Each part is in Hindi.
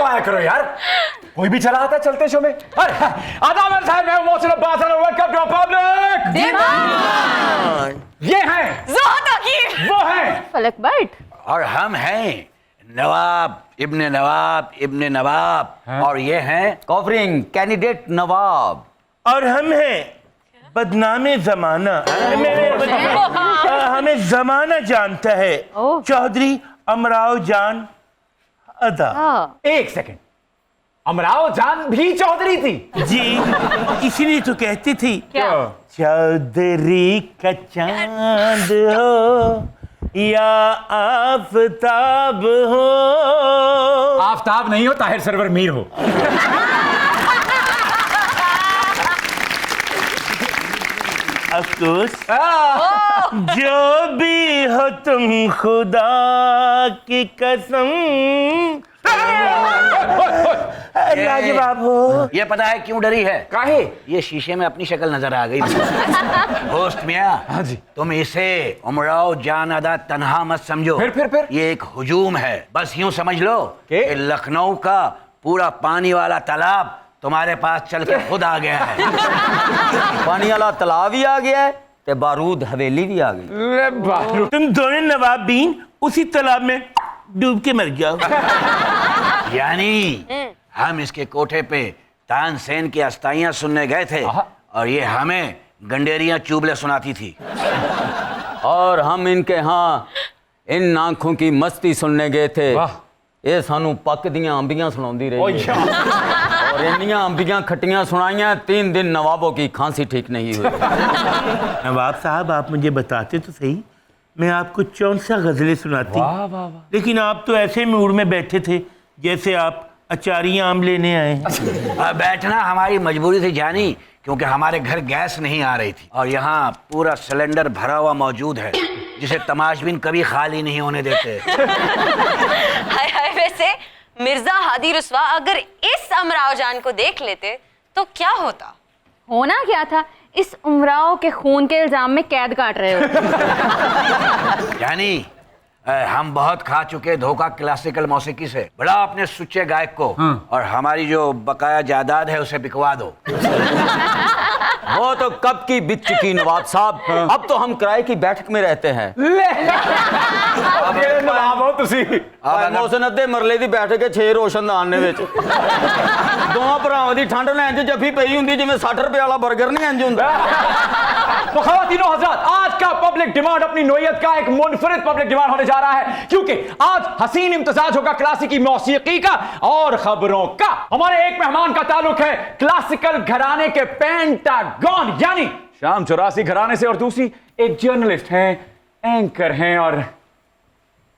तो आया करो यार, कोई भी चला आता चलते शो में। अरे आदाब साहब, मैं Mohsin Abbas, welcome to public demand. ये हैं ज़ोहर तकीर, वो हैं फलक बट, और हम हैं नवाब इब्ने नवाब, और ये हैं कॉफरिंग कैंडिडेट नवाब, और हम हैं बदनामे जमाना। हमें जमाना जानता है। चौधरी अमराव जान अदा। एक सेकंड, अमराव जान भी चौधरी थी जी, इसीलिए तो कहती थी क्या? चौधरी का चांद हो या आफताब हो। आफताब नहीं हो, ताहिर सरवर मीर हो। अफसोस, जो भी हो तुम खुदा की कसम लाजवाब हो। ये पता है क्यों डरी है? काहे? ये शीशे में अपनी शक्ल नजर आ गई। होस्ट मियां, हाँ जी। तुम इसे उमराव जान अदा तन्हा मत समझो। फिर ये एक हुजूम है। बस यूं समझ लो कि लखनऊ का पूरा पानी वाला तालाब तुम्हारे पास चल के खुद आ गया है। पानी वाला तालाब भी आ गया है ते बारूद हवेली भी आ गई। तुम दोनों नवाब बीन उसी तालाब में डूब के मर जाओ। यानी हम इसके कोठे पे तानसेन की अस्ताइयां सुनने गए थे और ये हमें गंडेरियां चुबले सुनाती थी। और हम इनके यहाँ इन आंखों की मस्ती सुनने गए थे। ये सानू पक दियां अंबियां सुनाती रही और इन्नियां अंबियां खट्टियां सुनाइयां, 3 दिन नवाबों की खांसी ठीक नहीं हुई। नवाब साहब, आप मुझे बताते तो सही, मैं आपको 64 गजलें सुनाती। वाह वाह वाह। लेकिन आप तो ऐसे मूड में बैठे थे जैसे आप अचारियां आम लेने आए हैं। बैठना हमारी मजबूरी थी जानी, क्योंकि हमारे घर गैस नहीं आ रही थी और यहाँ पूरा सिलेंडर भरा हुआ मौजूद है जिसे तमाशबीन कभी खाली नहीं होने देते। हाय हाय, वैसे मिर्जा हादी रुस्वा अगर इस अमराव जान को देख लेते तो क्या होता? होना क्या था, इस उमराव के खून के इल्जाम में कैद काट रहे हो। यानी हम बहुत खा चुके धोखा क्लासिकल मौसीकी से। बड़ा अपने सुच्चे गायक को और हमारी जो बकाया जायदाद है उसे बिकवा दो। वो तो कब की बिक चुकी नवाब साहब। अब तो हम किराए की बैठक में रहते हैं। मोहसिन अद्दे मरले दी बैठक 6 रोशनदान ने विच दोवां भरावां दी ठंड ने इंज जफ्फी पई हुंदी जिवें 60 रुपए वाला बर्गर नहीं इंज हुंदा। तो ख़वातीनो हज़रात, आज का पब्लिक डिमांड अपनी नोयत का एक मुनफरिद पब्लिक डिमांड होने जा रहा है, क्योंकि आज हसीन इम्तिजाज होगा क्लासिकी मौसीकी का और खबरों का। हमारे एक मेहमान का ताल्लुक है क्लासिकल घराने के पेंटागन यानी शाम 84 घराने से, और दूसरी एक जर्नलिस्ट हैं, एंकर हैं और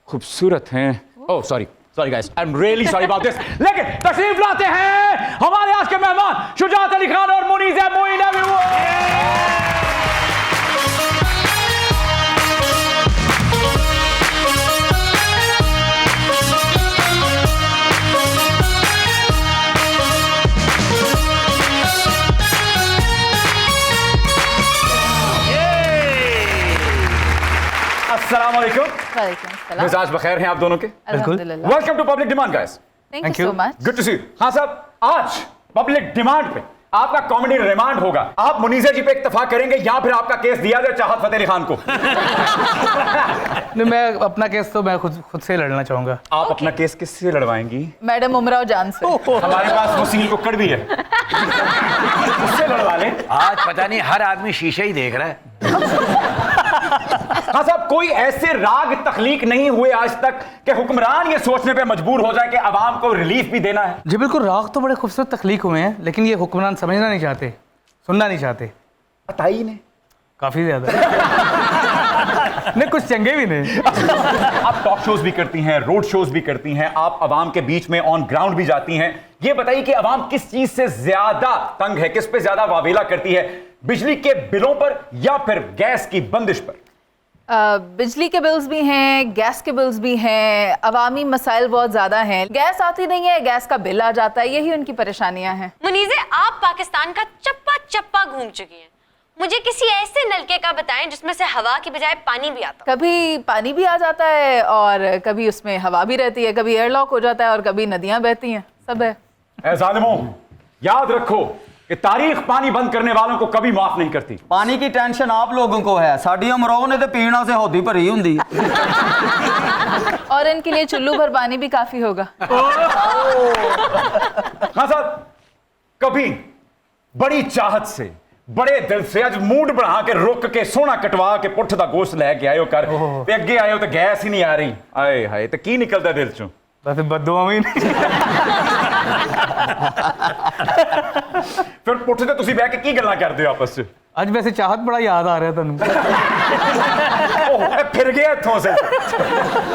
खूबसूरत हैं। Oh sorry guys, I am really sorry about this. लेकिन तशरीफ लाते हैं हमारे आज के मेहमान शुजात अली खान और मुनीज़ा मोइन। अस्सलाम वालेकुम। मिजाज बखैर हैं आप दोनों के? अल्हम्दुलिल्लाह। Welcome to public demand guys. Thank you so much. Good to see. हाँ साहब, आज पब्लिक डिमांड पे आपका कॉमेडी रिमांड होगा। आप मुनीज़ा जी पे इत्तेफाक करेंगे या फिर आपका केस दिया जाए चाहत फतेह अली खान को? नहीं, मैं अपना केस तो मैं खुद से लड़ना चाहूंगा। आप अपना केस किससे लड़वाएंगी? मैडम उमराव जान से। हमारे पास वसील कुक्कड़ भी है, उससे लड़वा लें। आज पता नहीं हर आदमी शीशे ही देख रहा है। हाँ साहब, कोई ऐसे राग तख्लीक नहीं हुए आज तक कि हुक्मरान ये सोचने पे मजबूर हो जाए कि अवाम को रिलीफ भी देना है? जी बिल्कुल, राग तो बड़े खूबसूरत तख्लीक हुए हैं, लेकिन ये हुक्मरान समझना नहीं चाहते, सुनना नहीं चाहते। बताइए ने काफी ज्यादा। नहीं, कुछ चंगे भी नहीं। आप टॉक शोज भी करती हैं, रोड शोज भी करती हैं, आप अवाम के बीच में ऑन ग्राउंड भी जाती हैं। ये बताइए कि अवाम किस चीज से ज्यादा तंग है, किस पे ज्यादा वावेला करती है, बिजली के बिलों पर या फिर गैस की बंदिश पर? बिजली के बिल्स भी हैं, गैस के बिल्स भी हैं, अवामी मसाइल बहुत ज़्यादा हैं। गैस आती नहीं है, गैस का बिल आ जाता है, यही उनकी परेशानियां हैं। मुनीज़े, आप पाकिस्तान का चप्पा चप्पा घूम चुकी हैं, मुझे किसी ऐसे नलके का बताएं जिसमें से हवा की बजाय पानी भी आता। कभी पानी भी आ जाता है और कभी उसमें हवा भी रहती है, कभी एयरलॉक हो जाता है और कभी नदियां बहती हैं। सब है। ऐ जालिमों, याद रखो कि तारीख पानी बंद करने वालों को कभी माफ नहीं करती। पानी की टेंशन आप लोगों को है, साड़ी अमराओ ने तो पीना से होदी भरी हुंदी। और इनके लिए चुल्लू भर पानी भी काफी होगा। हाँ साहब, कभी बड़ी चाहत से, बड़े दिल से अज मूड बना के रुक के सोना कटवा के पुठ दा गोश्त लैके आयो कर ते अगे आयो तो गैस ही नहीं आ रही। आए हाय, तो की निकलदा दिल चों? बस बददुआ में फिर पुठ ते तुसी बैठ के की गल्लां करदे हो आपस च? आज वैसे चाहत बड़ा याद आ रहा है तुम। ओह, फिर गया इत्थों से।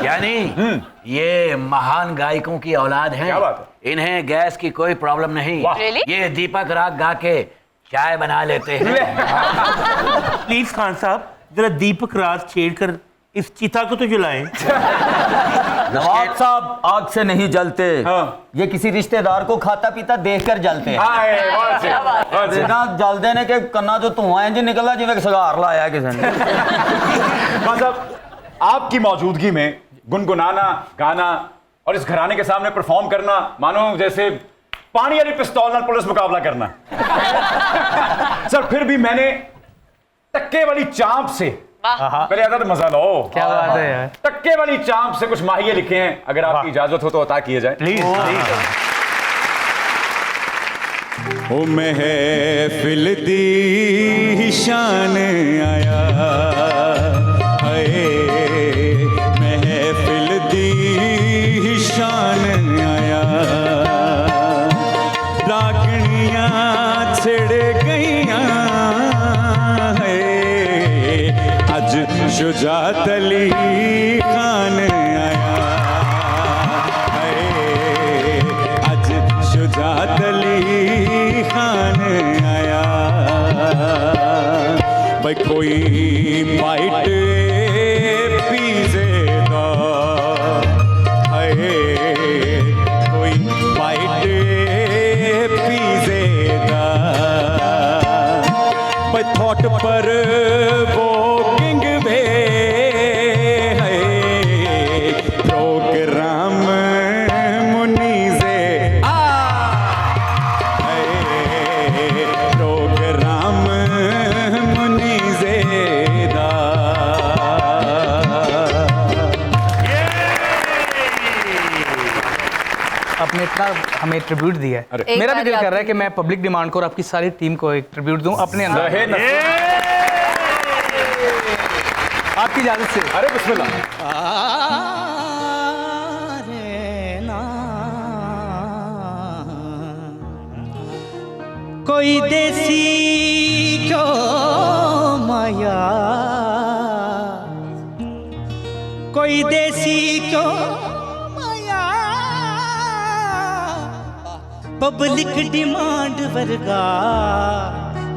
यानी ये महान गायकों की औलाद हैं। क्या बात है? इन्हें गैस की कोई प्रॉब्लम नहीं। वाह। Really? ये दीपक राग गा के चाय बना लेते हैं। प्लीज खान साहब, जरा दीपक राज छेड़ कर इस चिता को तो जलाएं। नवाब साहब आग से नहीं जलते, हाँ। ये किसी रिश्तेदार को खाता पीता देखकर जलते हैं। आए, बहुत से, बहुत से। ना जलते ने के कन्ना जो धुआं इंज निकला जिवें सगार लाया किसी ने। मतलब आपकी मौजूदगी में गुनगुनाना, गाना और इस घराने के सामने परफॉर्म करना मानो जैसे पानी वाली पिस्तौल नाल पुलिस मुकाबला करना। सर फिर भी मैंने टक्के वाली चांप से पहले आता तो मजा लो। क्या बात है यार। टक्के वाली चांप से कुछ माहिए लिखे हैं, अगर आपकी इजाजत हो तो अता किए जाए। प्लीज ओ महफिल दी शान आया, हाय महफिल दी शान आया, रागणियां छिड़ गईयां, अज शुजात अली खान आया, अज शुजात अली खान आया, भाई कोई बाइट पीजे दा, कोई बाइट पीजे दा, भाई थॉट पर वो प्रोग्राम मुनीज़े प्रोग्राम मुनीज़े दा। आपने इतना हमें ट्रिब्यूट दिया है, एक मेरा भी बारी दिल कर रहा है आपकी- कि मैं पब्लिक डिमांड को और आपकी सारी टीम को एक ट्रिब्यूट दूं अपने अंदर। रहे नसीब। आपकी इजाजत से। अरे बिस्मिल्लाह। कोई देसी क्यों माया, कोई देसी क्यों माया, पब्लिक डिमांड वर्गा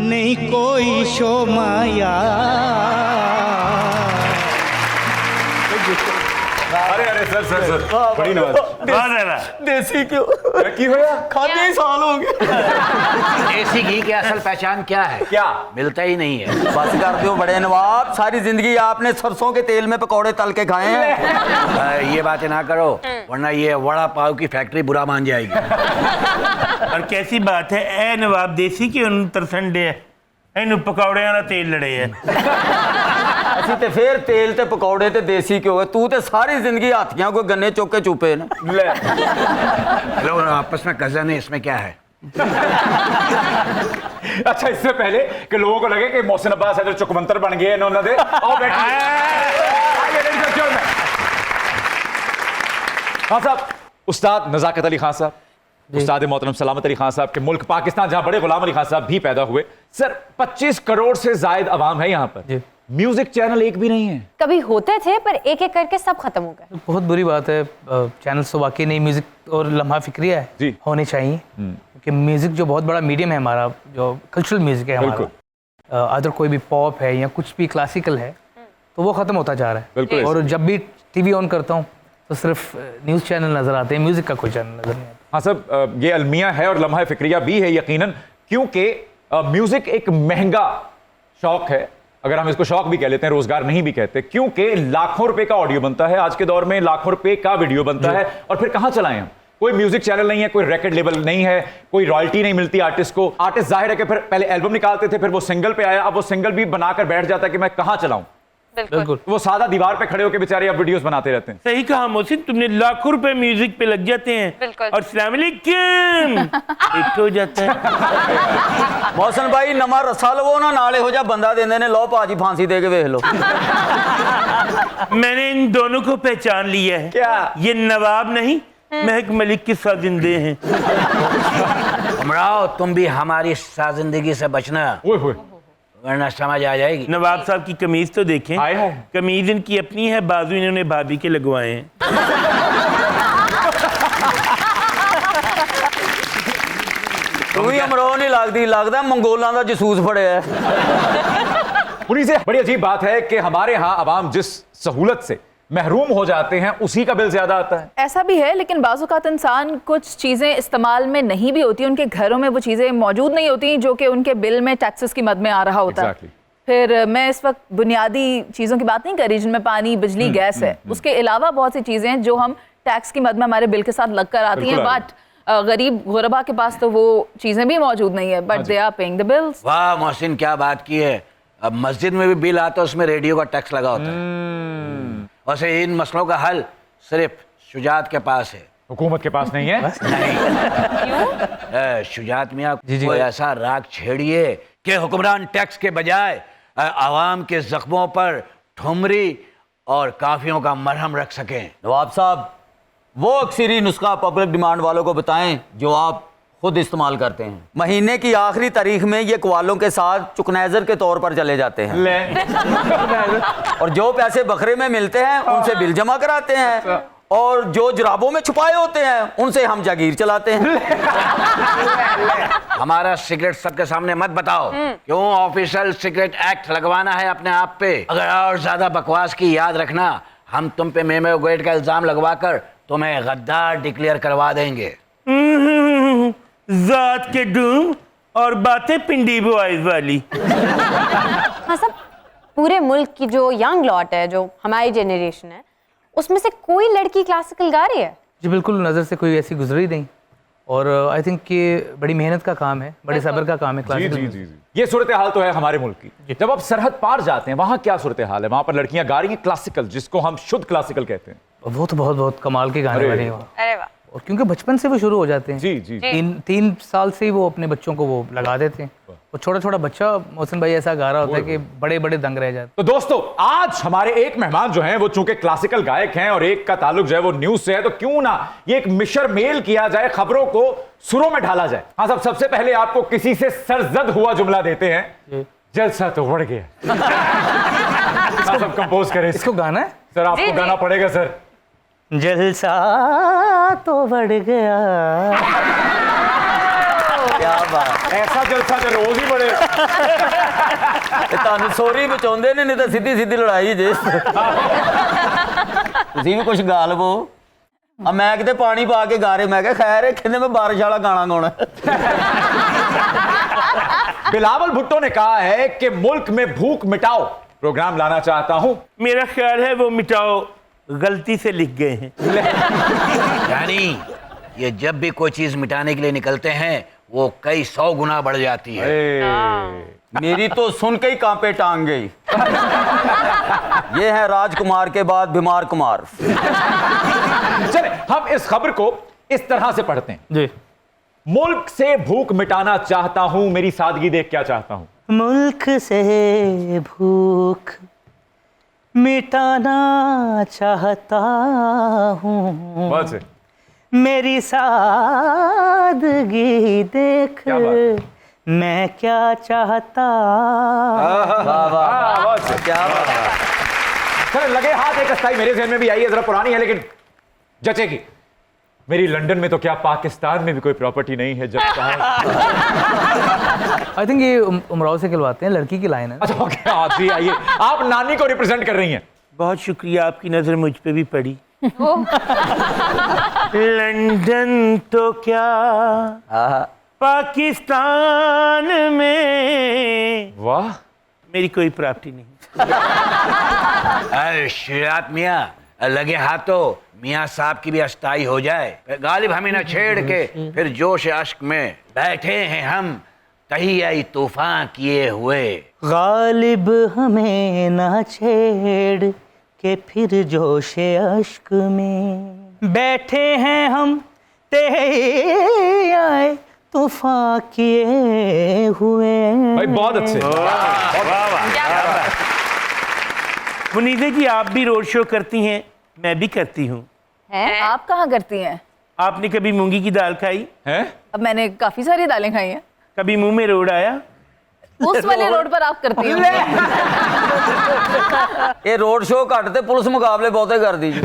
नहीं कोई शो माया। अरे अरे सर सर सर बड़ी नवाज। देसी क्यों की होया? खाते ही साल हो गए। देसी घी की असल पहचान क्या है? क्या? मिलता ही नहीं है। बस कर दो बड़े नवाब, सारी जिंदगी आपने सरसों के तेल में पकौड़े तल के खाए हैं। ये बातें ना करो वरना ये वड़ा पाव की फैक्ट्री बुरा मान जाएगी। और कैसी बात है, ए नवाब देसी क्यों तरसंडे इन पकौड़ियां दा तेल लड़े है। ਅਸੀਂ ਤੇ ਫੇਰ ਤੇਲ ਤੇ ਪਕੌੜੇ ਤੇ ਦੇਸੀ ਘਿਓ ਹੈ, ਤੂੰ ਤੇ ਸਾਰੀ ਜ਼ਿੰਦਗੀ ਹਾਥੀਆਂ ਕੋਈ ਗੰਨੇ ਚੁੱਕ ਕੇ ਚੁੱਪੇ ਨੇ। हेलो आपस में कजन है, इसमें क्या है? अच्छा इससे पहले कि लोगों को लगे कि मोहसिन अब्बास हैदर चुकमंतर बन गए हैं उन्होंने और बैठिए। आइए, ladies and gentlemen। खान साहब, उस्ताद नज़ाकत अली खान साहब, उस्ताद मोहतरम सलामत अली खान साहब के मुल्क पाकिस्तान, जहां बड़े गुलाम अली खान साहब भी पैदा हुए। सर 25 करोड़ से जायद आवाम है यहाँ पर, म्यूजिक चैनल एक भी नहीं है। कभी होते थे पर एक एक करके सब खत्म हो गए। बहुत बुरी बात है, चैनल तो वाकई नहीं, म्यूजिक और लम्हा फिक्रिया है जी। होनी चाहिए, क्योंकि म्यूजिक जो बहुत बड़ा मीडियम है हमारा, जो कल्चरल म्यूजिक है हमारा, अदर कोई भी पॉप है या कुछ भी क्लासिकल है, तो वो ख़त्म होता जा रहा है। बिल्कुल। और जब भी टीवी ऑन करता हूँ तो सिर्फ न्यूज़ चैनल नज़र आते हैं, म्यूजिक का कोई चैनल नज़र नहीं आता। हाँ साहब, ये अलमिया है और लम्हा फिक्रिया भी है यकीनन, क्योंकि म्यूजिक एक महंगा शौक है, अगर हम इसको शौक भी कह लेते हैं, रोजगार नहीं भी कहते, क्योंकि लाखों रुपए का ऑडियो बनता है आज के दौर में, लाखों रुपए का वीडियो बनता है, और फिर कहां चलाएं हम? कोई म्यूजिक चैनल नहीं है, कोई रिकॉर्ड लेबल नहीं है, कोई रॉयल्टी नहीं मिलती आर्टिस्ट को। आर्टिस्ट जाहिर है कि फिर पहले एल्बम निकालते थे, फिर वो सिंगल पे आया, अब वो सिंगल भी बनाकर बैठ जाता है कि मैं कहां चलाऊं। बिल्कुल। वो सादा दीवार पे खड़े होकर बेचारे अब वीडियोस बनाते रहते हैं। सही कहा मोहसिन तुमने, लाखों रुपए म्यूजिक पे लग जाते हैं बिल्कुल। और अस्सलाम वालेकुम एक हो जाता है। मौसन भाई नमा रस्सा लवो ना नाले हो जा बंदा देंदे ने, लो भाजी फांसी दे के देख लो। मैंने इन दोनों को पहचान लिया है। क्या? ये नवाब नहीं, महक मलिक के साजिंदे हैं। उमराव, तुम भी हमारी साजिंदगी से बचना, ओए होए, वरना समझ आ जाएगी। नवाब साहब की कमीज तो देखें। हाय हाय। कमीज इनकी अपनी है, बाजू इन्होंने भाभी के लगवाए हैं। तू ही अमरो नहीं लगती, लगता मंगोलों का जसूस फड़िया है। उन्हीं से बड़ी अजीब बात है कि हमारे यहाँ अवाम जिस सहूलत से महरूम हो जाते हैं उसी का बिल ज्यादा आता है। ऐसा भी है, लेकिन बाज़-औक़ात इंसान कुछ चीज़ें इस्तेमाल में नहीं भी होती, उनके घरों में वो चीज़ें मौजूद नहीं होती जो कि उनके बिल में टैक्सेस की मद में आ रहा होता है। फिर मैं इस वक्त बुनियादी चीज़ों की बात नहीं कर रही जिनमें पानी, बिजली, गैस है। उसके अलावा बहुत सी चीज़ें हैं जो हम टैक्स की मद में हमारे बिल के साथ लग कर आती हैं, बट गरीब गुरबा के पास तो वो चीज़ें भी मौजूद नहीं है, but they are paying the bills. वाह मोहसिन, क्या बात की है। अब मस्जिद में भी बिल आता है, उसमें रेडियो का टैक्स लगा होता है। वैसे इन मसलों का हल सिर्फ शुजात के पास है, हुकूमत के पास नहीं है। नहीं, शुजात मियाँ कोई ऐसा राग छेड़िए कि हुक्मरान टैक्स के बजाय आवाम के जख्मों पर ठुमरी और काफियों का मरहम रख सकें। नवाब साहब, वो अक्सरी नुस्खा पब्लिक डिमांड वालों को बताएं जो आप खुद इस्तेमाल करते हैं। महीने की आखिरी तारीख में ये कवालों के साथ चुकनैजर के तौर पर चले जाते हैं और जो पैसे बकरे में मिलते हैं उनसे बिल जमा कराते हैं और जो जराबों में छुपाए होते हैं उनसे हम जागीर चलाते हैं। हमारा सिगरेट सबके सामने मत बताओ। क्यों ऑफिशियल सिगरेट एक्ट लगवाना है अपने आप पे? अगर और ज्यादा बकवास की याद रखना, हम तुम पे मेमे गोएट का इल्जाम लगवा कर तुम्हें गद्दार डिक्लेयर करवा देंगे। जात के डूम और बातें पिंडी बॉयज वाली। हाँ सब, पूरे मुल्क की जो यंग लॉट है, जो हमारी जनरेशन है, उसमें से कोई लड़की क्लासिकल गा रही है? जी बिल्कुल, नज़र से कोई ऐसी गुजरी नहीं। और आई थिंक ये बड़ी मेहनत का काम है, बड़े सब्र का काम है क्लासिकल। ये सूरत हाल तो है हमारे मुल्क की। जब आप सरहद पार जाते हैं वहां क्या सूरत हाल है? वहां पर लड़कियां गा रही हैं क्लासिकल, जिसको हम शुद्ध क्लासिकल कहते हैं। वो तो बहुत बहुत कमाल के गाने बने वहाँ। अरे वाह। और क्योंकि बचपन से वो शुरू हो जाते हैं। जी जी। 3 साल से ही वो अपने बच्चों को वो लगा देते हैं। वो छोटा छोटा बच्चा मोहसिन भाई ऐसा गा रहा होता है कि बड़े बड़े दंग रह जाते। तो दोस्तों, आज हमारे एक मेहमान जो हैं वो चूंकि क्लासिकल गायक हैं और एक का ताल्लुक जो है वो न्यूज से है, तो क्यों ना ये एक मिशर मेल किया जाए, खबरों को सुरों में ढाला जाए। हाँ साहब, सबसे पहले आपको किसी से सरजद हुआ जुमला देते हैं। जलसा तो बढ़ गया। सब कंपोज करें। इसको गाना है सर, आपको गाना पड़ेगा सर। जलसा तो बढ़ गया। क्या बात, ऐसा जलसा तो रोज ही बढ़े। ਤੁਹਾਨੂੰ ਸੋਰੀ ਬਚਾਉਂਦੇ ਨੇ, ਨਹੀਂ ਤਾਂ ਸਿੱਧੀ ਸਿੱਧੀ ਲੜਾਈ ਜੇ। ਤੁਸੀਂ ਵੀ ਕੁਝ ਗਾ ਲਵੋ। ਆ ਮੈਂ ਕਿਤੇ ਪਾਣੀ ਪਾ ਕੇ ਗਾ ਰਹੇ, ਮੈਂ ਕਿਹਾ ਖੈਰ ਹੈ, ਕਹਿੰਦੇ ਮੈਂ ਬਾਰਿਸ਼ ਵਾਲਾ ਗਾਣਾ ਗਾਉਣਾ। बिलावल भुट्टो ने कहा है कि मुल्क में भूख मिटाओ प्रोग्राम लाना चाहता हूं। मेरा ख्याल है वो मिटाओ गलती से लिख गए हैं। यानी ये जब भी कोई चीज मिटाने के लिए निकलते हैं वो कई 100 गुना बढ़ जाती है। मेरी तो सुन के ही कांपे टांग गई। ये है राजकुमार के बाद बीमार कुमार। चले हम इस खबर को इस तरह से पढ़ते हैं। जी। मुल्क से भूख मिटाना चाहता हूं, मेरी सादगी देख क्या चाहता हूं। मुल्क से भूख मिटाना चाहता हूँ, बस मेरी सादगी देख क्या बात? मैं क्या चाहता। क्या बात है। सर लगे हाथ एक अस्थाई मेरे ज़हन में भी आई है, जरा पुरानी है लेकिन जचेगी। मेरी लंदन में तो क्या पाकिस्तान में भी कोई प्रॉपर्टी नहीं है। जब आई थिंक ये उमराव से खिलवाते हैं, लड़की की लाइन है। अच्छा ओके, आप जी आइए। आप नानी को रिप्रेजेंट कर रही हैं। बहुत शुक्रिया, आपकी नजर मुझ पे भी पड़ी। लंदन तो क्या पाकिस्तान में वाह, मेरी कोई प्रॉपर्टी नहीं। शिरात मियाँ, लगे हाथों मियाँ साहब की भी अस्थाई हो जाए। फिर गालिब हमें न छेड़ के फिर जोश अश्क में बैठे हैं हम तहियाई तूफान किए हुए। गालिब हमें ना छेड़ के फिर जोश अश्क में बैठे हैं हम तेरे तूफान किए हुए। भाई बहुत अच्छे। मुनीज़ा जी, आप भी रोड शो करती हैं, मैं भी करती हूँ। आप कहाँ करती हैं? आपने कभी मूंगी की दाल खाई? हैं? अब मैंने काफी सारी दालें खाई हैं। कभी मुंह में रोड आया? उस वाले रोड पर आप करती हैं। ये रोड शो घटते पुलिस मुकाबले बहुते कर दीजिए।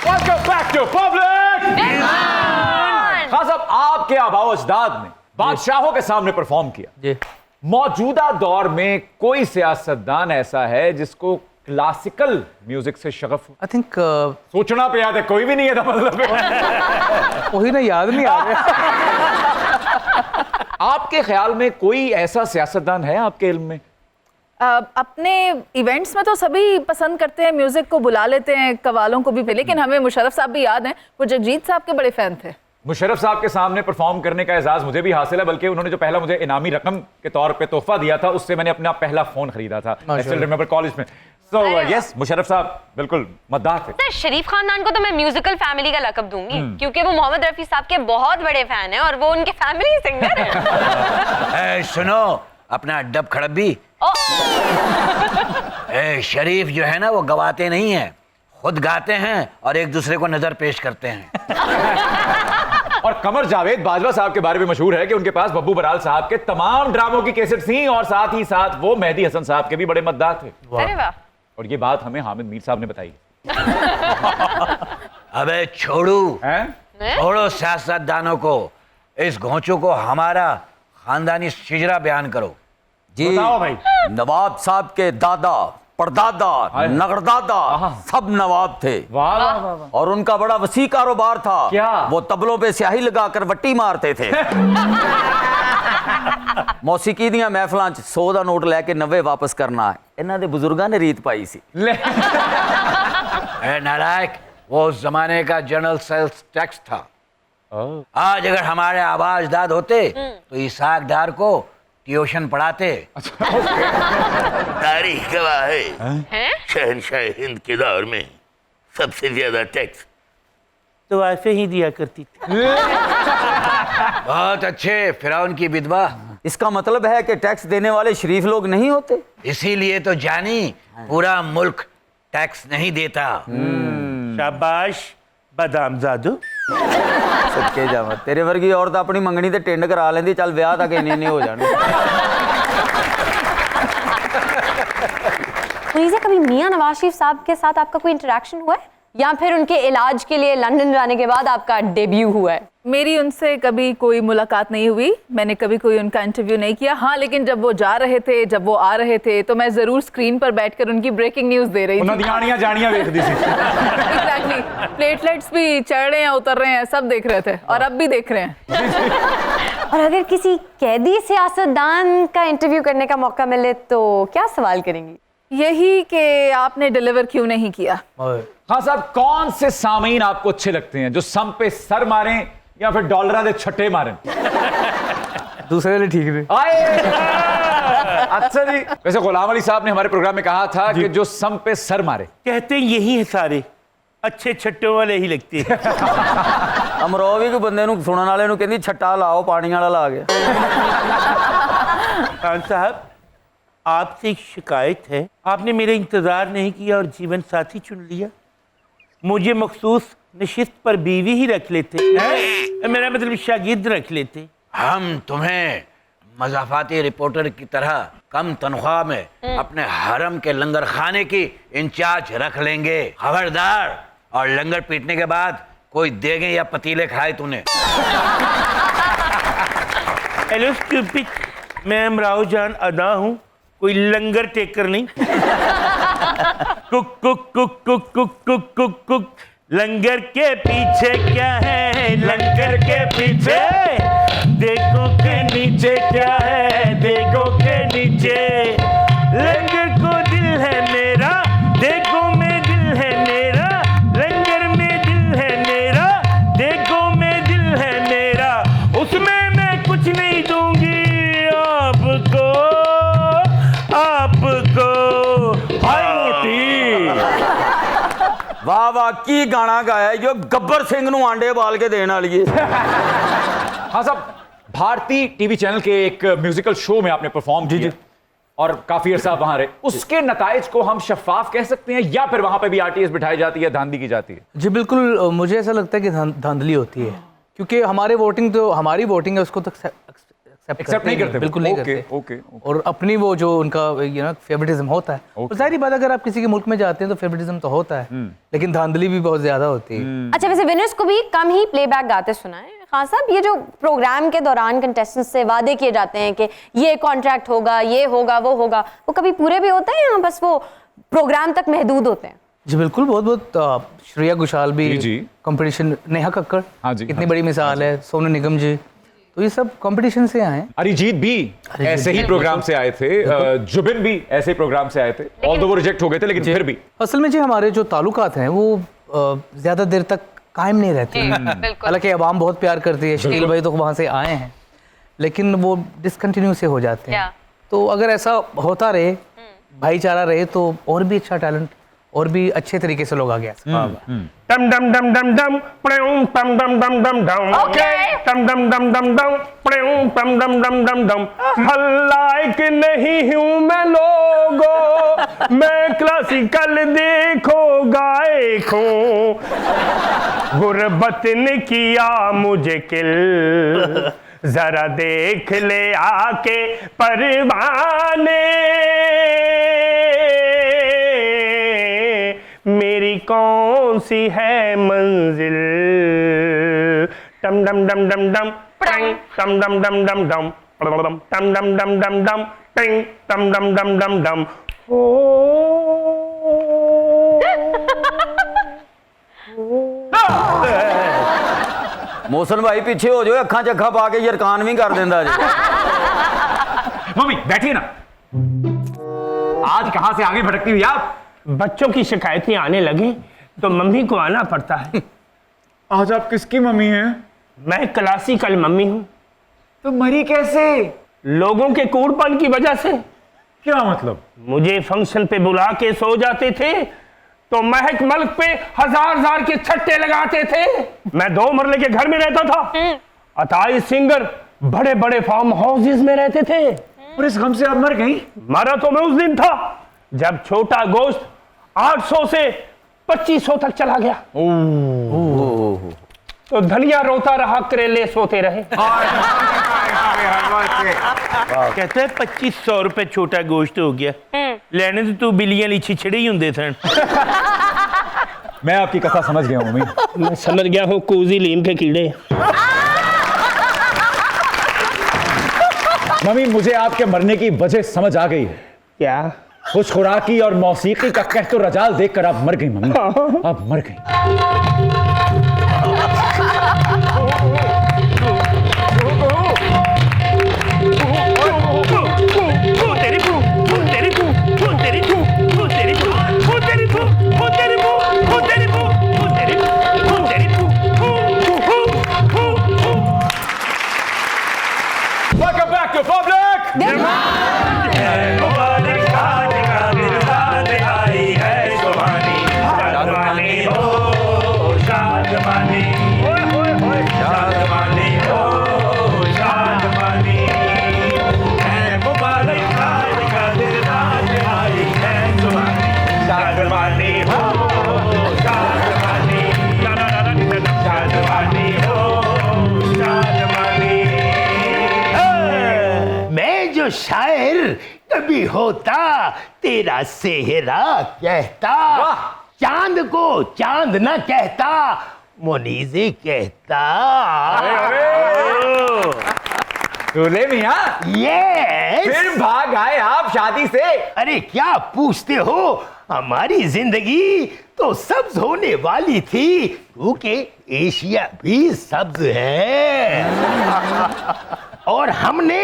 Welcome back to Public Demand। Khan साहब, आपके आबाओ अजदाद ने बादशाहों के सामने परफॉर्म किया। जी। मौजूदा दौर में कोई सियासतदान ऐसा है जिसको क्लासिकल म्यूजिक से शगफ हो? आई थिंक सोचना पे याद है, कोई भी नहीं है, मतलब है। वही ना, याद नहीं आ रहा। आपके ख्याल में कोई ऐसा सियासतदान है आपके इल्म में? अपने इवेंट्स में तो सभी पसंद करते हैं, म्यूजिक को बुला लेते हैं, कवालों को भी, लेकिन हमें मुशर्रफ साहब भी याद हैं, वो जगजीत साहब के बड़े फैन थे। मुशर्रफ साहब के सामने परफॉर्म करने का एजाज मुझे भी हासिल है, बल्कि उन्होंने जो पहला मुझे इनामी रकम के तौर पे तोहफा दिया था, उससे मैंने अपना पहला फोन खरीदा था। आई स्टिल रिमेंबर कॉलेज में। सो यस, मुशर्रफ साहब बिल्कुल मद्दाह थे। सर, शरीफ खानदान को तो मैं म्यूजिकल फैमिली का लक़ब दूंगी, क्योंकि वो मोहम्मद रफी साहब के बहुत बड़े फैन हैं और वो उनके फैमिली सिंगर हैं। सुनो, अपना डब खड़ब्बी। शरीफ जो है ना, वो गवाते नहीं हैं, खुद गाते हैं और एक दूसरे को नजर पेश करते हैं। और कमर जावेद बाजवा साहब के बारे में मशहूर है कि उनके पास बब्बू बराल साहब के तमाम ड्रामों की कैसेट थी और साथ ही साथ वो मेहदी हसन साहब के भी बड़े मद्दाह थे। अरे वाह। और ये बात हमें हामिद मीर साहब ने बताई। अबे छोड़ू, हैं? छोड़ो सियासतदानों को, इस घोंचू को हमारा खानदानी शिजरा बयान करो। जी, बताओ भाई। नवाब साहब के दादा, परदादा, नगरदादा सब नवाब थे। वाह वाह वाह वाह। और उनका बड़ा वसी कारोबार था। क्या? वो तबलों पे स्याही लगाकर वट्टी मारते थे। मौसीकी दियां महफिलां च 100 दा नोट लेके 90 वापस करना है, इन्हां दे बुजुर्गां ने रीत पाई सी। नालायक, वो उस जमाने का जनरल सेल्स टैक्स था। आज अगर हमारे आबा अजदाद होते तो इसाक डार को ट्यूशन पढ़ाते। तारीख गवाह है, शहनशाह हिंद के दौर में सबसे ज्यादा टैक्स तो ऐसे ही दिया करती थी। बहुत अच्छे, फिरौन की विधवा। इसका मतलब है कि टैक्स देने वाले शरीफ लोग नहीं होते। इसीलिए तो जानी पूरा मुल्क टैक्स नहीं देता। शाबाश बादाम जादू। सदके जावा, तेरे वर्गी औरत अपनी मंगनी ते टिंड करा लेंदी, चल ब्याह तक इन्ने हो जाने। मुनीज़ा, कभी मियां नवाज शरीफ साहब के साथ आपका कोई इंटरेक्शन हुआ है, या फिर उनके इलाज के लिए लंदन जाने के बाद आपका डेब्यू हुआ है? मेरी उनसे कभी कोई मुलाकात नहीं हुई, मैंने कभी कोई उनका इंटरव्यू नहीं किया। हाँ, लेकिन जब वो जा रहे थे, जब वो आ रहे थे, तो मैं जरूर स्क्रीन पर बैठकर उनकी ब्रेकिंग न्यूज दे रही थी। नदियानियां जानियां देख दी थी। एग्जैक्टली, प्लेटलेट्स भी चढ़ रहे हैं, उतर रहे हैं, सब देख रहे थे और अब भी देख रहे हैं। और अगर किसी कैदी सियासतदान का इंटरव्यू करने का मौका मिले तो क्या सवाल करेंगी? यही कि आपने डिलीवर क्यों नहीं किया। हाँ साहब, कौन से सामीन आपको अच्छे लगते हैं, जो सम पे सर मारें या फिर डॉलर दे छट्टे मारें? दूसरे वाले ठीक थे। अच्छा जी। वैसे गुलाम अली साहब ने हमारे प्रोग्राम में कहा था कि जो सम पे सर मारे, कहते हैं यही है सारे अच्छे छट्टों वाले ही लगते हैं। अमरोवी के बंदे नूं सुनन वाले नूं कहंदी छट्टा लाओ, पानी वाला ला गया। खान साहब, आपसे एक शिकायत है, आपने मेरा इंतजार नहीं किया और जीवन साथी चुन लिया। मुझे मखसूस नशिस्त पर बीवी ही रख लेते, मेरा मतलब शागिर्द रख लेते। हम तुम्हें मज़ाफाती रिपोर्टर की तरह कम तनख्वाह में अपने हरम के लंगर खाने की इंचार्ज रख लेंगे। खबरदार, और लंगर पीटने के बाद कोई देगे या पतीले खाए तूने। हेलो स्टूपिड, मैं अमराव जान अदा हूँ, कोई लंगर टेकर नहीं। Cook cook cook cook cook cook cook cook, langar के पीछे क्या है, लंगर के पीछे देखो के नीचे क्या है, देखो के नीचे वाह वाह की गाना गाया है, जो गब्बर सिंह ਨੂੰ ਆਂਡੇ ਬਾਲ ਕੇ ਦੇਣ ਵਾਲੀ ਹੈ। हाँ साहब, भारतीय टीवी चैनल के एक म्यूजिकल शो में आपने परफॉर्म किया और काफी अरसा आप वहां रहे, उसके नताइज को हम शफाफ कह सकते हैं या फिर वहां पे भी आरटीएस बिठाई जाती है, धांधली की जाती है? जी बिल्कुल, मुझे ऐसा लगता है कि धांधली होती है, क्योंकि हमारी वोटिंग है उसको तो एक्सेप्ट नहीं करते, बिल्कुल नहीं करते। ओके। और अपनी वो जो उनका फेवरेटिज्म होता है, और जाहिर बात अगर आप किसी के मुल्क में जाते हैं तो फेवरेटिज्म तो होता है, लेकिन धांधली भी बहुत ज्यादा होती है। अच्छा, वैसे विनर्स को भी कम ही प्लेबैक गाते सुना है। खान साहब, ये जो प्रोग्राम के दौरान कंटेस्टेंट्स से वादे किए जाते हैं कि ये कॉन्ट्रैक्ट होगा, ये होगा, वो कभी पूरे भी होते हैं या बस वो प्रोग्राम तक महदूद होते हैं? जी बिल्कुल, बहुत श्रेया घोषाल भी कंपटीशन, नेहा कक्कड़ कितनी बड़ी मिसाल है, सोनू निगम जी, तो ये सब कंपटीशन से आए हैं। अरिजीत भी ऐसे ही प्रोग्राम से आए थे, जुबिन भी ऐसे ही प्रोग्राम से आए थे, ऑल्दो वो रिजेक्ट हो गए थे, लेकिन फिर भी असल में जी हमारे जो ताल्लुकात हैं वो ज्यादा देर तक कायम नहीं रहते। हालांकि अवाम बहुत प्यार करती है, शकील भाई तो वहां से आए हैं, लेकिन वो डिसकंटिन्यू से हो जाते हैं। तो अगर ऐसा होता रहे, भाईचारा रहे, तो और भी अच्छा टैलेंट और भी अच्छे तरीके से लोग आगे आ सकते हैं। डम डम डम डम डम प्रेम पम डम डम डम डम, ओके डम डम डम डम डम प्रेम पम डम डम डम डम। लायक नहीं हूँ मैं लोगों, मैं क्लासिकल देखो गायक हूँ, गुर्बत ने किया मुझे किल, जरा देख ले आके परवाने, मेरी कौन सी है मंजिल, टम डम डम डम डम टम डम डम डम डम टम डम डम डम डम टम डम डम डम डम। मोहसिन भाई पीछे हो जाओ, अखा च अखा पा के यरकान भी कर देंदा जी। मम्मी बैठिए ना, आज कहां से आगे भटकती हुई आप? बच्चों की शिकायतें आने लगी तो मम्मी को आना पड़ता है। आज आप किसकी मम्मी हैं? मैं क्लासिकल मम्मी हूँ। तो मरी कैसे? लोगों के कूड़पन की वजह से। क्या मतलब? मुझे फंक्शन पे बुला के सो जाते थे तो महक मल्क पे हजार के छट्टे लगाते थे। मैं 2 मरले के घर में रहता था, 28 सिंगर बड़े बड़े फार्म हाउसेस में रहते थे। और इस गम से आप मर गई? मरा तो मैं उस दिन था जब छोटा गोश्त 800 से 2500 तक चला गया। तो धनिया रोता रहा, करेले सोते रहे। कहते हैं 2500 रुपए छोटा गोश्त हो गया, लेने तो तू बिलियां ली छिछड़े ही होंगे थे। मैं आपकी कथा समझ गया हूँ मम्मी। मैं समझ गया हूँ, कूजी लीम के कीड़े। मम्मी, मुझे आपके मरने की वजह समझ आ गई है। क्या? खुश खुराकी और मौसीकी का कहतो रजाल देखकर आप मर गई मम्मी, आप मर गई। Welcome back to Public शायर कभी होता तेरा सेहरा कहता, चांद को चांद ना कहता, मोनीजे कहता। दूल्हे मियां, यस, फिर भाग आए आप शादी से। अरे क्या पूछते हो, हमारी जिंदगी तो सब्ज होने वाली थी, क्योंकि एशिया भी सब्ज है। और हमने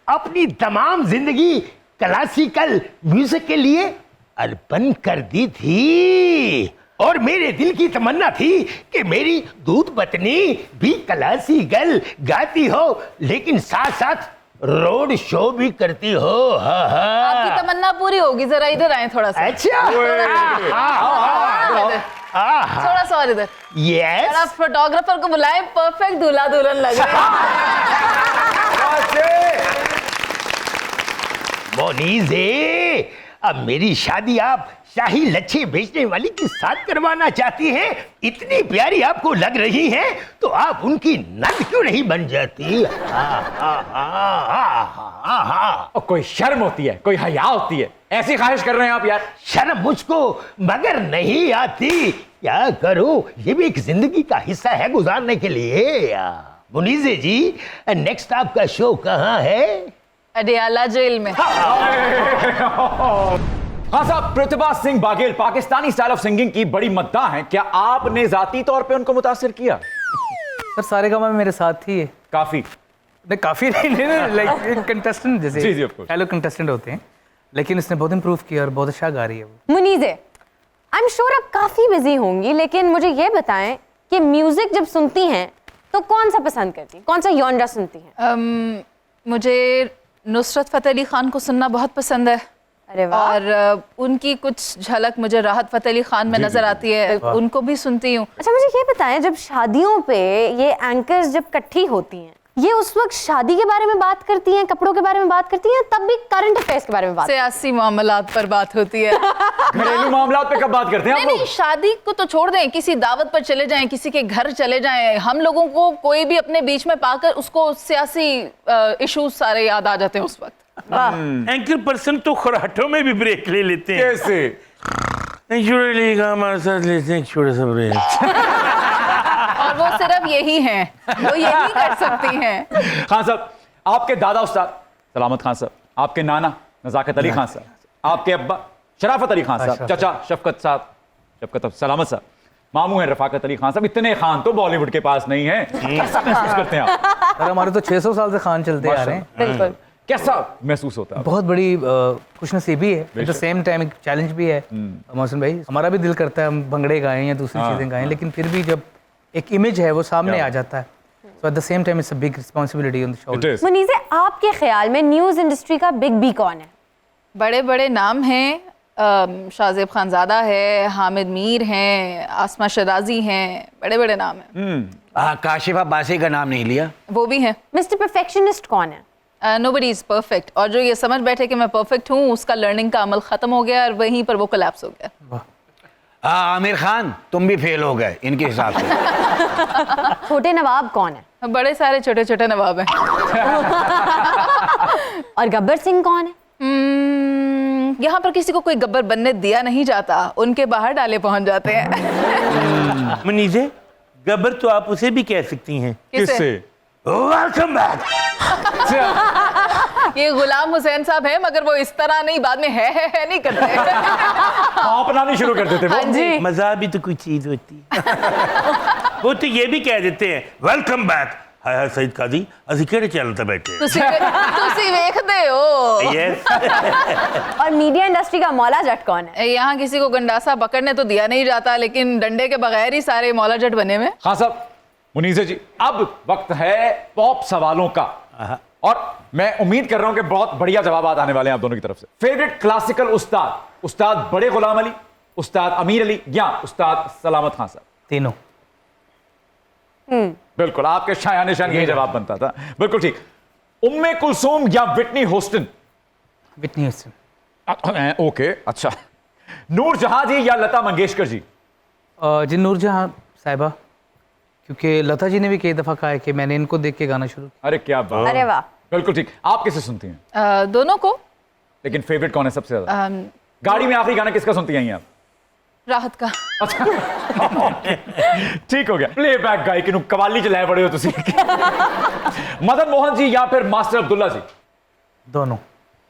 अपनी तमाम जिंदगी क्लासिकल म्यूजिक के लिए अर्पण कर दी थी। और मेरे दिल की तमन्ना थी कि मेरी दूध पत्नी भी क्लासिकल गाती हो, लेकिन साथ साथ रोड शो भी करती हो। आपकी तमन्ना पूरी होगी, जरा इधर आए थोड़ा सा। अच्छा, थोड़ा सा और इधर। यस आप फोटोग्राफर को बुलाएं, परफेक्ट दूल्हा दुल्हन लग रहे हैं। मोनीजे, अब मेरी शादी आप शाही लच्छे बेचने वाली के साथ करवाना चाहती हैं? इतनी प्यारी आपको लग रही है तो आप उनकी नंद क्यों नहीं बन जाती? कोई शर्म होती है, कोई हया होती है, ऐसी ख्वाहिश कर रहे हैं आप यार। शर्म मुझको मगर नहीं आती, क्या करूं, ये भी एक जिंदगी का हिस्सा है गुजारने के लिए। मुनीजे जी, नेक्स्ट आपका शो कहाँ है? अडियाला जेल में। हाँ साहब, Pratibha Singh Baghel Pakistani style of singing की बड़ी मद्दाह हैं। क्या आपने जाती तौर पे उनको मुतासिर किया? सर सारेगामा में मेरे साथ ही है। काफी नहीं काफी नहीं लाइक कंटेस्टेंट जैसे जी, of course. हेलो कंटेस्टेंट होते हैं, लेकिन इसने बहुत इंप्रूव किया और बहुत अच्छा गा रही है वो। मुनीजे, आई एम श्योर आप काफी बिजी होंगी, लेकिन मुझे ये बताएं कि म्यूजिक जब सुनती हैं तो कौन सा पसंद करती हैं, कौन सा जॉनरा सुनती हैं? मुझे नुसरत फतेह अली खान को सुनना बहुत पसंद है। अरे वाह। और उनकी कुछ झलक मुझे राहत फतेह अली खान में नजर आती है, उनको भी सुनती हूँ। अच्छा मुझे ये बताएं, जब शादियों पे ये एंकर्स जब इकट्ठी होती हैं, ये उस वक्त शादी के बारे में बात करती हैं, कपड़ों के बारे में बात करती हैं, तब भी करंट अफेयर्स के बारे में बात? सियासी मामलात पर बात होती है। घरेलू मामलात पे कब बात करते हैं आप नहीं, लोग? शादी को तो छोड़ दें, किसी दावत पर चले जाएं, किसी के घर चले जाएं, हम लोगों को कोई भी अपने बीच में पाकर उसको सियासी इश्यूज सारे याद आ जाते हैं उस वक्त। एंकर पर्सन तो खराटों में भी ब्रेक ले लेते हैं। कैसे? हमारे साथ लेते हैं छोटा सा ब्रेक। और वो सिर्फ यही हैं, वो यही कर सकती हैं। खान साहब, आपके दादा उस्ताद सलामत खान साहब, आपके नाना नजाकत अली खान साहब, आपके अब्बा शराफत अली खान साहब, चाचा शफकत सलामत साहब, मामू हैं रफाकत अली खान साहब, इतने खान तो बॉलीवुड के पास नहीं है। कैसा महसूस करते हैं आप? सर हमारे तो 600 साल से खान चलते आ रहे हैं। बिल्कुल। कैसा महसूस होता है? बहुत बड़ी खुशनसीबी है, एट द सेम टाइम एक चैलेंज भी है। मोहसिन भाई, हमारा भी दिल करता है हम भंगड़े गाएं या दूसरी चीज़ें गाएं, लेकिन फिर भी जब एक इमेज है वो सामने आ जाता है, so at the same time it's a big responsibility on the shoulders. मुनीजे, आपके ख्याल में न्यूज़ इंडस्ट्री का बिग बी कौन है? बड़े बड़े नाम हैं, शाहजेब खानजादा है, हामिद मीर हैं, आसमा शराजी हैं, बड़े बड़े नाम हैं। काशिफ अब्बासी का नाम नहीं लिया? वो भी हैं। मिस्टर परफेक्शनिस्ट कौन है? नोबडी इज परफेक्ट, और जो ये समझ बैठे कि मैं परफेक्ट हूँ, उसका लर्निंग का अमल खत्म हो गया और वहीं पर वो कोलैप्स हो गया। आमिर खान, तुम भी फेल हो गए इनके हिसाब से। छोटे नवाब कौन है? बड़े सारे छोटे छोटे नवाब हैं। और गब्बर सिंह कौन है? यहाँ पर किसी को कोई गब्बर बनने दिया नहीं जाता, उनके बाहर डाले पहुंच जाते हैं। मुनीजे, गब्बर तो आप उसे भी कह सकती हैं। किससे? Welcome back. ये गुलाम हुसैन साहब है, मगर वो इस तरह नहीं, बाद में है नहीं करते। अपना नहीं शुरू कर देते वो। हाँ जी। मजा भी तो कोई चीज होती है। वो तो ये भी कह देते हैं वेलकम बैक। हाय हाय सईद काजी, ਅਸੀਂ ਕਿਹੜੇ ਚੈਨਲ ਤੇ बैठे? तुसी वेखदे हो। यस। और मीडिया इंडस्ट्री का मौला जट कौन है? यहाँ किसी को गंडासा पकड़ने तो दिया नहीं जाता, लेकिन डंडे के बगैर ही सारे मौला जट बने हुए। हाँ साहब, मुनीजे जी, अब वक्त है पॉप सवालों का, और मैं उम्मीद कर रहा हूं कि बहुत बढ़िया जवाब आने वाले हैं आप दोनों की तरफ से। फेवरेट क्लासिकल उस्ताद, उस्ताद बड़े गुलाम अली, उस्ताद अमीर अली या उस्ताद सलामत खान साहब? तीनों। बिल्कुल, आपके शाया निशान यही जवाब बनता था। बिल्कुल ठीक। उम्मे कुलसूम या विटनी होस्टन? विटनी होस्टन। ओके, अच्छा। नूर जहां जी या लता मंगेशकर जी? जी नूर जहां साहिबा, क्योंकि लता जी ने भी कई दफ़ा कहा है कि मैंने इनको देख के गाना शुरू किया। अरे क्या बात। अरे वाह। बिल्कुल ठीक। आप किसे सुनती हैं? दोनों को। लेकिन फेवरेट कौन है सबसे ज्यादा? गाड़ी में आखिरी गाना किसका सुनती हैं आप? राहत का। अच्छा। ठीक हो गया। प्लेबैक गायक ਨੂੰ कवाली चलाए बड़े हो तुसी। मदन मोहन जी या फिर मास्टर अब्दुल्ला जी? दोनों।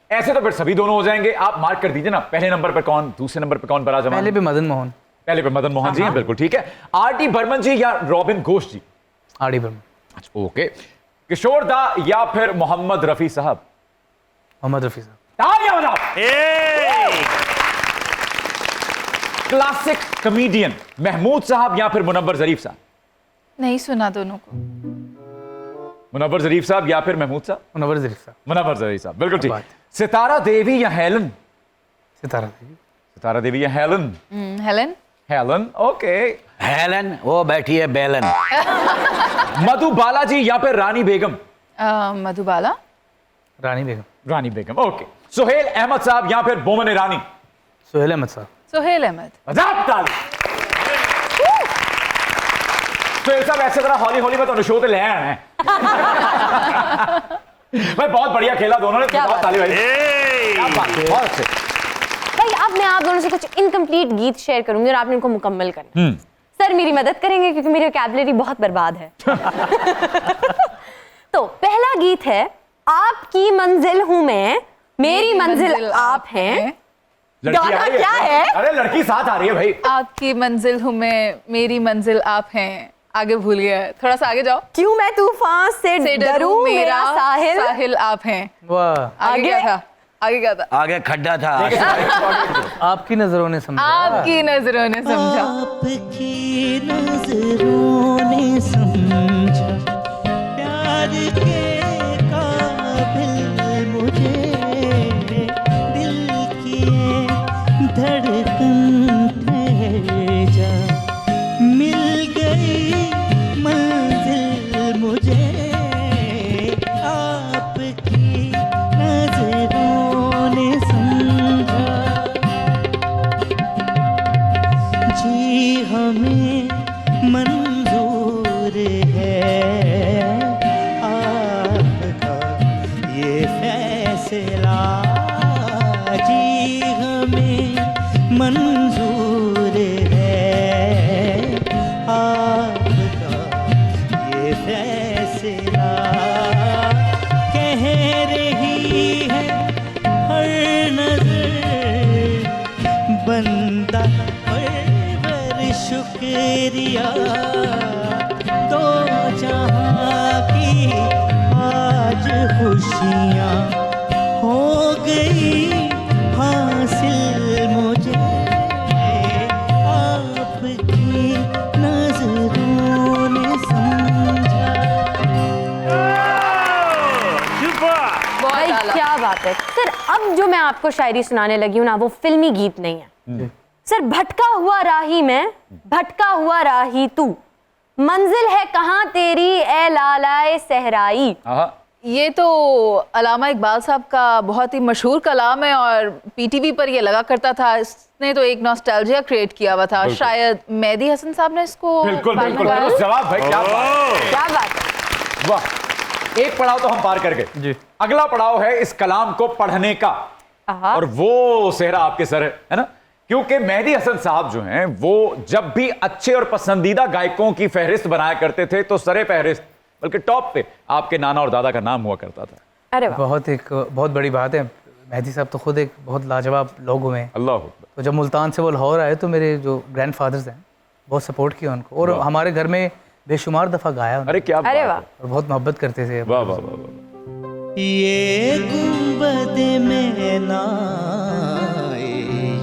ऐसे तो फिर सभी दोनों हो जाएंगे। आप मार्क कर दीजिए ना, पहले नंबर पर कौन, दूसरे नंबर पर कौन बरा जमान? पहले पे मदन मोहन। पहले पे मदन मोहन जी हैं, बिल्कुल ठीक है। आरटी बर्मन जी या रॉबिन घोष जी? आरडी बर्मन। अच्छा, ओके। किशोर दा या फिर मोहम्मद रफी साहब? मोहम्मद रफी साहब। तालियां बजाओ। क्लासिक कॉमेडियन महमूद साहब या फिर मुनव्वर जरीफ साहब? नहीं सुना दोनों को। मुनव्वर जरीफ साहब या फिर महमूद साहब? मुनव्वर जरीफ साहब। मुनव्वर जरीफ साहब, बिल्कुल ठीक। बात। सितारा देवी या हेलन? सितारा देवी। सितारा देवी या Helen? Helen. Helen, okay. Helen वो बैठी है बेलन। मधुबाला जी या फिर रानी बेगम? मधुबाला। रानी बेगम। रानी बेगम, ओके। सुहेल अहमद साहब या फिर बोमन ईरानी? सुहेल अहमद साहब। सुहेल अहमद। अजाब ताली। सुहेल साहब ऐसे तरह हौली हौली में तो शो ते ले आए हैं। भाई बहुत बढ़िया खेला दोनों ने, बहुत ताली भाई। क्या बात है, बहुत अच्छे। भाई अब मैं आप दोनों से कुछ इनकम्प्लीट गीत शेयर करूंगी और आपने उनको मुकम्मल करना। सर मेरी मदद करेंगे क्योंकि मेरी वोकैबुलरी बहुत बर्बाद है। तो पहला गीत है, आपकी मंजिल हूं मैं, मेरी मंजिल आप हैं। गाना क्या है? अरे लड़की साथ आ रही है भाई। आपकी मंजिल हूं मैं, मेरी मंजिल आप हैं। आगे भूल गया, थोड़ा सा आगे जाओ। क्यों मैं तूफान से डरूं, मेरा साहिल साहिल आप हैं। वाह। आगे क्या था? आगे क्या था? आगे खड्डा था। आपकी नजरों ने समझा। आपकी नजरों ने समझा। आपकी नजरों ने समझा, प्यार के काबिल मुझे, दिल की धड़कन ठहर जा, मिल गई मंजिल मुझे, आपकी नजरों ने समझा। जी हमें मंजूर है आपका ये फैसला, जी हमें मंजूर है आपका ये फैसला। कह रही है हर नजर बंदा परवर शुक्रिया, दो जहां की आज खुशियाँ हो गई हासिल मुझे, आपकी नजरों ने समझा। भाई क्या बात है सर। अब जो मैं आपको शायरी सुनाने लगी हूँ ना, वो फिल्मी गीत नहीं है सर। भटका हुआ राही मैं, भटका हुआ राही तू, मंजिल है कहाँ तेरी ए लालाए सहराई। ये तो अलामा इकबाल साहब का बहुत ही मशहूर कलाम है और पीटीवी पर ये लगा करता था। इसने तो एक नॉस्टैल्जिया क्रिएट किया हुआ था। शायद मेहदी हसन साहब ने इसको बिल्कुल बिल्कुल जवाब भाई। क्या बात है, क्या बात है। वाह। एक पड़ाव तो हम पार कर गए जी। अगला पड़ाव है इस कलाम को पढ़ने का, और वो सेहरा आपके सर है ना, क्योंकि मेहदी हसन साहब जो हैं वो जब भी अच्छे और पसंदीदा गायकों की फहरिस्त बनाया करते थे तो सरे फहरिस्त बल्कि टॉप पे आपके नाना और दादा का नाम हुआ करता था। अरे वाह। बहुत बड़ी बात है। मेहदी साहब तो खुद एक बहुत लाजवाब लोग हुए हैं। अल्लाह। तो जब मुल्तान से वो लाहौर आए तो मेरे जो ग्रैंडफादर्स हैं बहुत सपोर्ट किया उनको, और हमारे घर में बेशुमार दफा गाया उन्होंने। अरे क्या बात है। और बहुत मोहब्बत करते थे। वाह वाह वाह। ये गुंबद में नाए,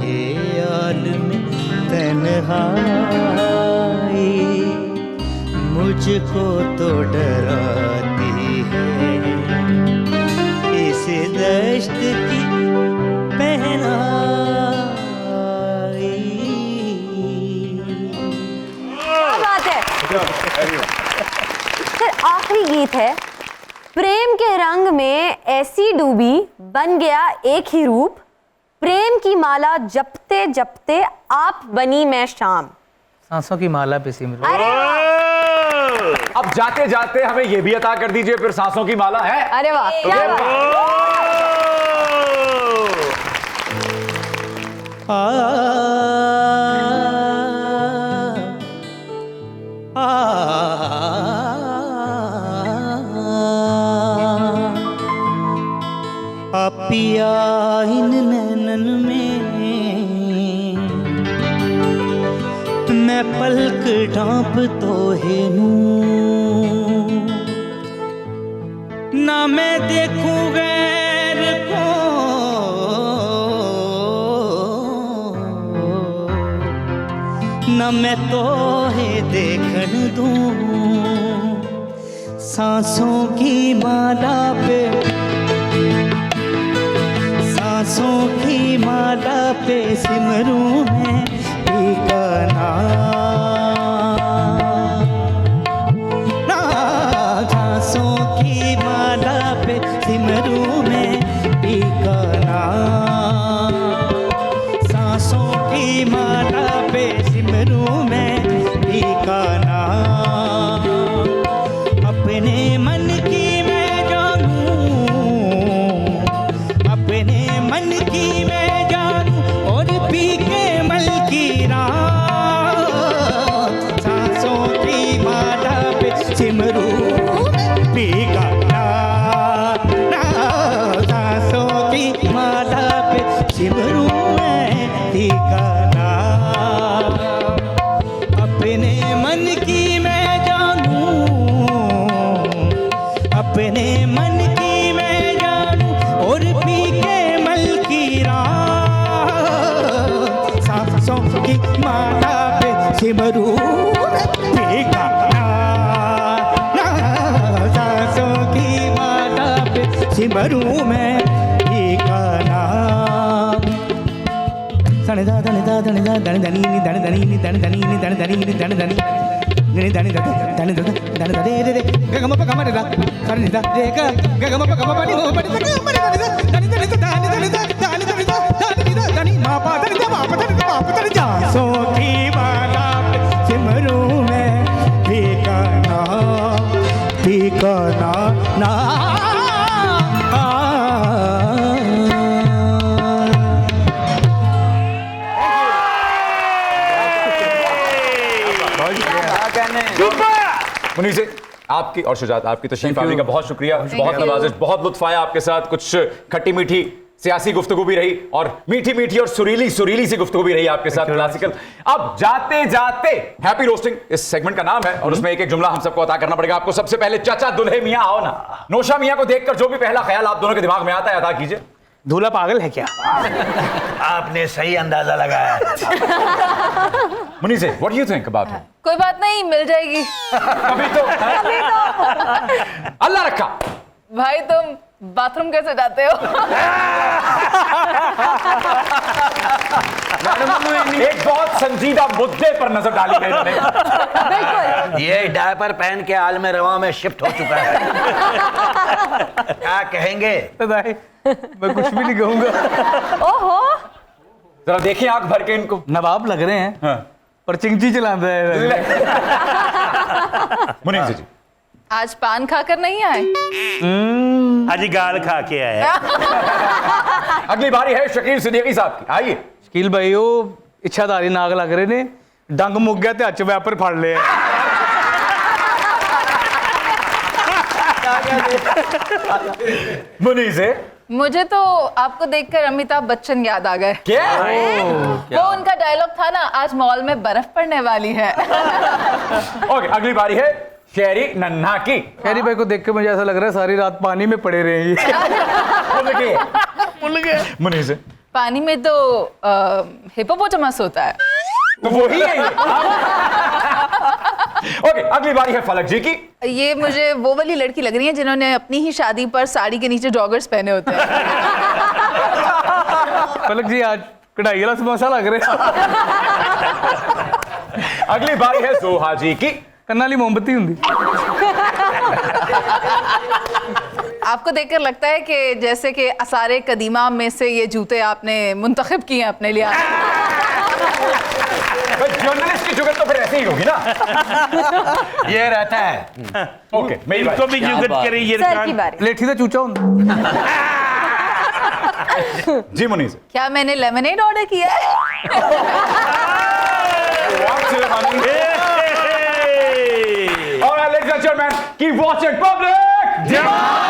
ये आलम तन्हाई, मुझको तो डराती है इस दश्त की पहनाई। क्या बात है सर। आखिरी गीत है, प्रेम के रंग में ऐसी डूबी, बन गया एक ही रूप, प्रेम की माला जपते जपते आप बनी मैं शाम। सांसों की माला पे सिमरू। अब जाते जाते हमें यह भी अता कर दीजिए फिर, सांसों की माला है। अरे वाह क्या बात है। पिया इन नैनन में मैं पलक ढांप तो है नूं, ना मैं देखूं गैर को, ना मैं तो है देखन दूं, सांसों की माला पे, सांसों की माला पे सिमरूं मैं, और पी के मल की रात सांसों की माला पे सिमरू सांसों की माला पे सिमरू मैं का नाम धन दा धन दा धन दा धन धनी नी धन धनी नी धन धनी नी धन धनी नी धन धनी नी धन दा धन दा धन दा रे रे गगम प गम रे दा धन दा रे ग गगम प गम पनी हो पनी ग मरे धन दा धन धन दा धन धन दा धन धन दा धन दा धनी मा पा धन दा मा पा धन दा मा पा धन जा सो की माला सिमरू में ठिकाना ठिकाना ना मुनीर से आपकी और शुजात आपकी तशरीफ आने का बहुत शुक्रिया, बहुत नवाजिश, बहुत लुत्फ आया आपके साथ। कुछ खट्टी मीठी सियासी गुफ्तगू भी रही और मीठी मीठी और सुरीली सुरीली सी गुफ्तगू भी रही आपके साथ क्लासिकल। अब जाते जाते हैप्पी रोस्टिंग इस सेगमेंट का नाम है और उसमें एक एक जुमला हम सबको अता करना पड़ेगा आपको। सबसे पहले चाचा दुल्हे मियां आओ ना। नौशा मियां को देखकर जो भी पहला ख्याल आप दोनों के दिमाग में आता है अदा कीजिए। दूल्हा पागल है क्या? आपने सही अंदाजा लगाया। मुनीर से what do you think about him? कोई बात नहीं, मिल जाएगी। कभी तो अल्लाह रखा। भाई तुम बाथरूम कैसे जाते हो? एक बहुत संजीदा मुद्दे पर नजर डाली गई इन्होंने। ये डायपर पहन के आलम रवा में शिफ्ट हो चुका है। क्या कहेंगे? भाई मैं कुछ भी नहीं कहूंगा। ओहो, जरा देखिए आंख भर के इनको। नवाब लग रहे हैं हाँ। पर चिंची चलाते हैं। मुनीर जी आज पान खाकर नहीं आए? आज गाल खा के आया। अगली बारी है शकील सिद्दीकी साहब की, आइए। शकील भाई वो इच्छाधारी नाग लग रहे ने, डंग मुक गया ते हच व्यापर फड़ लिया। मुनीर से मुझे तो आपको देखकर अमिताभ बच्चन याद आ गए। क्या? वो उनका डायलॉग था ना, आज मॉल में बर्फ पड़ने वाली है। ओके, अगली बारी है शेरी नन्हा की। शेरी भाई को देख के मुझे ऐसा लग रहा है सारी रात पानी में पड़े रहे हैं। भूल गए। मुनीर से पानी में तो हिपोपोटामस होता है। तो वही है ये। ओके, अगली बारी है फलक जी की। ये मुझे वो वाली लड़की लग रही है जिन्होंने अपनी ही शादी पर साड़ी के नीचे जॉगर्स पहने होते हैं। फलक जी आज कढ़ाई वाला समोसा लग रहे। अगली बारी है जोहा जी की। कन्नाली मोमबत्ती हुंदी। आपको देखकर लगता है कि जैसे कि आसारे कदीमा में से ये जूते आपने मुंतखब किए हैं अपने लिए। जर्नलिस्ट की जुगत तो फिर ऐसे ही होगी ना। ये रहता है। ओके, मेरी बारी। इनको भी जुगत करी ये सर की बारी। लेठी से चूचा हुंदा। जी मुनीर से। क्या मैंने लेमनेड ऑर्डर किया है? All right, ladies and gentlemen, keep watching Public Demand.